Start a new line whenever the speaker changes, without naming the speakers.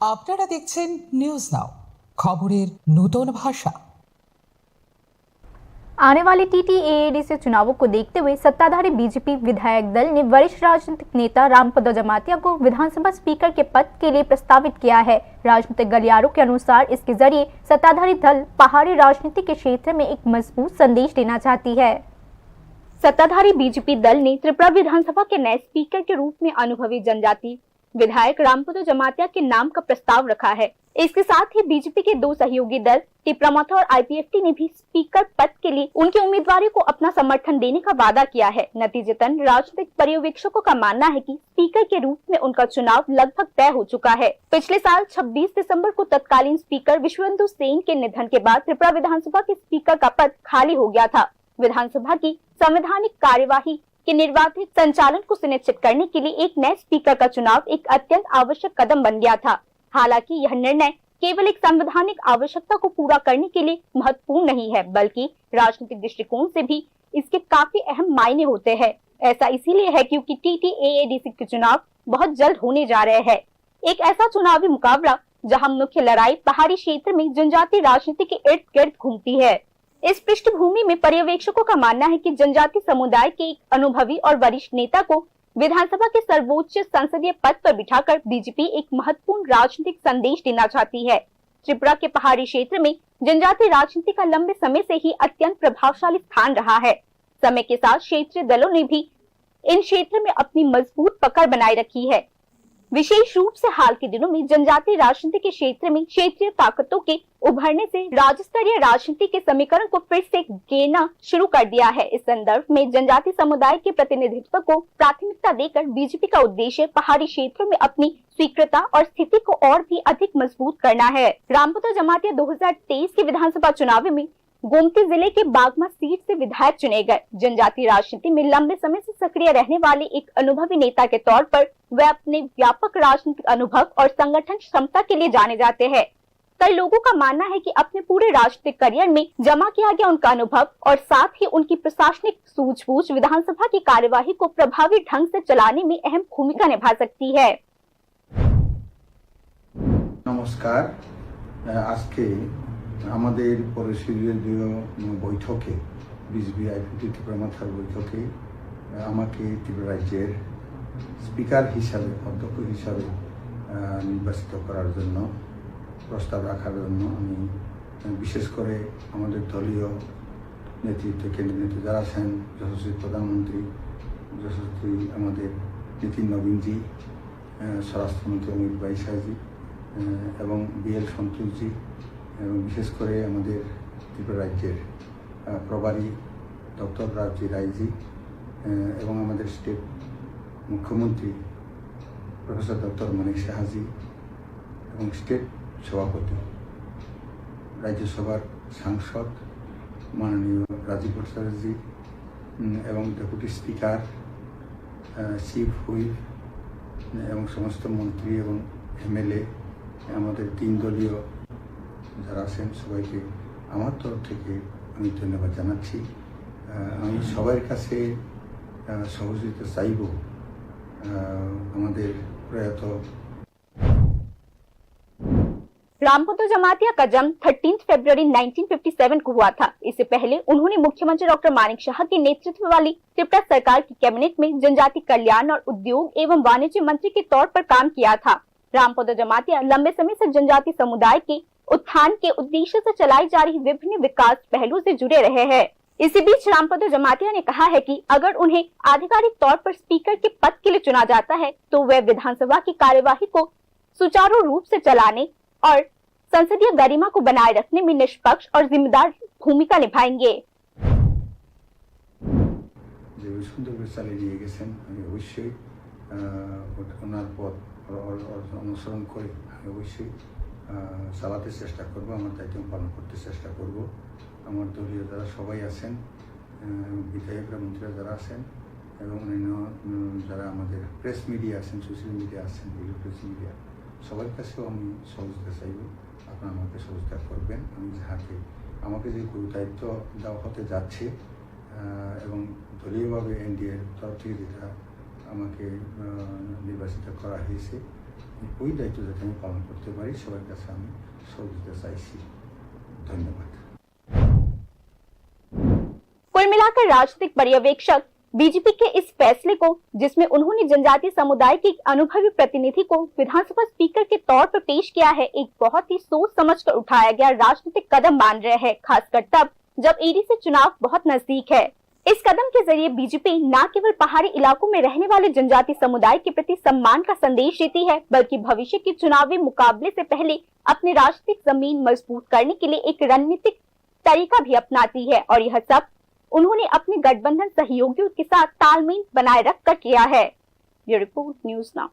আপনারা দেখছেন news now, খবরের নতুন ভাষা।
आने वाले टीटीएएडीसी चुनावों को देखते हुए सत्ताधारी बीजेपी विधायक दल ने वरिष्ठ राजनीतिक नेता रामपद जमातिया को विधानसभा स्पीकर के पद के लिए प्रस्तावित किया है। राजनीतिक गलियारों के अनुसार इसके जरिए सत्ताधारी दल पहाड़ी राजनीति के क्षेत्र में एक मजबूत संदेश देना चाहती है। सत्ताधारी बीजेपी दल ने त्रिपुरा विधानसभा के नए स्पीकर के रूप में अनुभवी जनजाति विधायक रामपद जमातिया के नाम का प्रस्ताव रखा है। इसके साथ ही बीजेपी के दो सहयोगी दल टिप्रामाथा और आईपीएफटी ने भी स्पीकर पद के लिए उनकी उम्मीदवारी को अपना समर्थन देने का वादा किया है। नतीजतन राजनीतिक पर्यवेक्षकों का मानना है कि स्पीकर के रूप में उनका चुनाव लगभग तय हो चुका है। पिछले साल 26 दिसंबर को तत्कालीन स्पीकर विश्वेंदु सेन के निधन के बाद त्रिपुरा विधानसभा के स्पीकर का पद खाली हो गया था। विधानसभा की संवैधानिक कार्यवाही के निर्वाधित संचालन को सुनिश्चित करने के लिए एक नए स्पीकर का चुनाव एक अत्यंत आवश्यक कदम बन गया था। हालांकि यह निर्णय केवल एक संवैधानिक आवश्यकता को पूरा करने के लिए महत्वपूर्ण नहीं है, बल्कि राजनीतिक दृष्टिकोण से भी इसके काफी अहम मायने होते हैं। ऐसा इसीलिए है क्योंकि टीटीएएडीसी के चुनाव बहुत जल्द होने जा रहे हैं। एक ऐसा चुनावी मुकाबला जहां मुख्य लड़ाई पहाड़ी क्षेत्र में जनजातीय राजनीति के इर्द गिर्द घूमती है। इस पृष्ठभूमि में पर्यवेक्षकों का मानना है कि जनजातीय समुदाय के एक अनुभवी और वरिष्ठ नेता को विधानसभा के सर्वोच्च संसदीय पद पर बिठाकर बीजेपी एक महत्वपूर्ण राजनीतिक संदेश देना चाहती है। त्रिपुरा के पहाड़ी क्षेत्र में जनजातीय राजनीति का लंबे समय से ही अत्यंत प्रभावशाली स्थान रहा है। समय के साथ क्षेत्रीय दलों ने भी इन क्षेत्र में अपनी मजबूत पकड़ बनाए रखी है। विशेष रूप से हाल के दिनों में जनजातीय राजनीति के क्षेत्र में क्षेत्रीय ताकतों के उभरने से राज्य स्तरीय राजनीति के समीकरण को फिर से घेरना शुरू कर दिया है। इस संदर्भ में जनजातीय समुदाय के प्रतिनिधित्व को प्राथमिकता देकर बीजेपी का उद्देश्य पहाड़ी क्षेत्रों में अपनी स्वीकृतता और स्थिति को और भी अधिक मजबूत करना है। रामपद जमातिया 2023 के विधानसभा चुनाव में गोमती जिले के बागमा सीट से विधायक चुने गए। जनजातीय राजनीति में लंबे समय से सक्रिय रहने वाले एक अनुभवी नेता के तौर पर वे अपने व्यापक राजनीतिक अनुभव और संगठन क्षमता के लिए जाने जाते हैं। कई लोगों का मानना है कि अपने पूरे राजनीतिक करियर में जमा किया गया उनका अनुभव और साथ ही उनकी प्रशासनिक सूझबूझ विधानसभा की कार्यवाही को प्रभावी ढंग से चलाने में अहम भूमिका निभा सकती है।
नमस्कार। आज के আমাদের পরিষদীয় বৈঠকে বিজেপি আইপিটি ত্রিপুরামাথার বৈঠকে আমাকে ত্রিপুরা রাজ্যের স্পিকার হিসাবে অধ্যক্ষ হিসাবে নির্বাচিত করার জন্য প্রস্তাব রাখার জন্য আমি বিশেষ করে আমাদের দলীয় নেতৃত্ব কেন্দ্রীয় নেতৃত্ব যারা আছেন, যশস্বী প্রধানমন্ত্রী, যশস্বী আমাদের নীতিন নবীনজি, স্বরাষ্ট্রমন্ত্রী অমিত ভাই শাহজি এবং বিএল সন্তোষজি এবং বিশেষ করে আমাদের ত্রিপুরা রাজ্যের প্রভারী ডক্টর রাজি রায়জি এবং আমাদের স্টেট মুখ্যমন্ত্রী প্রফেসর ডক্টর মানিক সাহাজি এবং স্টেট সভাপতি রাজ্যসভার সাংসদ মাননীয় রাজীব ভট্টাচার্যজি এবং ডেপুটি স্পিকার, চিফ হুইপ এবং সমস্ত মন্ত্রী এবং এমএলএ, আমাদের 3 দলীয় যারা আছেন সবাইকে আমার তরফ থেকে আমি ধন্যবাদ জানাচ্ছি। আমি সবার কাছে সহযোগিতা চাইব। আমাদের প্রয়াত
रामपद जमातिया का जन्म 13 फरवरी 1957 को हुआ था। इससे पहले उन्होंने मुख्यमंत्री डॉक्टर मानिक शाह के नेतृत्व वाली त्रिपुरा सरकार की कैबिनेट में जनजातीय कल्याण और उद्योग एवं वाणिज्य मंत्री के तौर पर काम किया था। रामपद जमातिया लंबे समय से जनजातीय समुदाय के उत्थान के उद्देश्य से चलाई जा रही विभिन्न विकास पहलों से जुड़े रहे हैं। इसी बीच रामपद जमातिया ने कहा है कि अगर उन्हें आधिकारिक तौर पर स्पीकर के पद के लिए चुना जाता है तो वे विधानसभा की कार्यवाही को सुचारू रूप से चलाने और संसदीय गरिमा को बनाए रखने में निष्पक्ष और जिम्मेदार भूमिका निभाएंगे।
চালাতে চেষ্টা করব, আমার দায়িত্ব পালন করতে চেষ্টা করব। আমার দলীয় যারা সবাই আছেন, বিধায়করা, মন্ত্রীরা যারা আছেন এবং অন্যান্য যারা আমাদের প্রেস মিডিয়া আছেন, সোশ্যাল মিডিয়া আছেন, প্রেস মিডিয়া, সবার কাছেও আমি সহযোগিতা চাইব। আপনারা আমাকে সহযোগিতা করবেন। আমি যাহাতে আমাকে যে গুরু দায়িত্ব দেওয়া হতে যাচ্ছে এবং দলীয়ভাবে এনডিএর তরফ থেকে যেটা আমাকে নির্বাচিত করা হয়েছে ওই দায়িত্ব যাতে আমি পালন করতে পারি সবার কাছে আমি সহযোগিতা চাইছি। ধন্যবাদ।
कुल मिलाकर राजनीतिक पर्यवेक्षक बीजेपी के इस फैसले को, जिसमें उन्होंने जनजातीय समुदाय के एक अनुभवी प्रतिनिधि को विधानसभा स्पीकर के तौर पर पेश किया है, एक बहुत ही सोच समझकर उठाया गया राजनीतिक कदम मान रहे हैं, खासकर तब जब एडीसी चुनाव बहुत नजदीक है। इस कदम के जरिए बीजेपी न केवल पहाड़ी इलाकों में रहने वाले जनजातीय समुदाय के प्रति सम्मान का संदेश देती है, बल्कि भविष्य के चुनावी मुकाबले से पहले अपनी राजनीतिक जमीन मजबूत करने के लिए एक रणनीतिक तरीका भी अपनाती है। और यह सब उन्होंने अपने गठबंधन सहयोगियों के साथ तालमेल बनाए रखकर किया है। Bureau report, news now.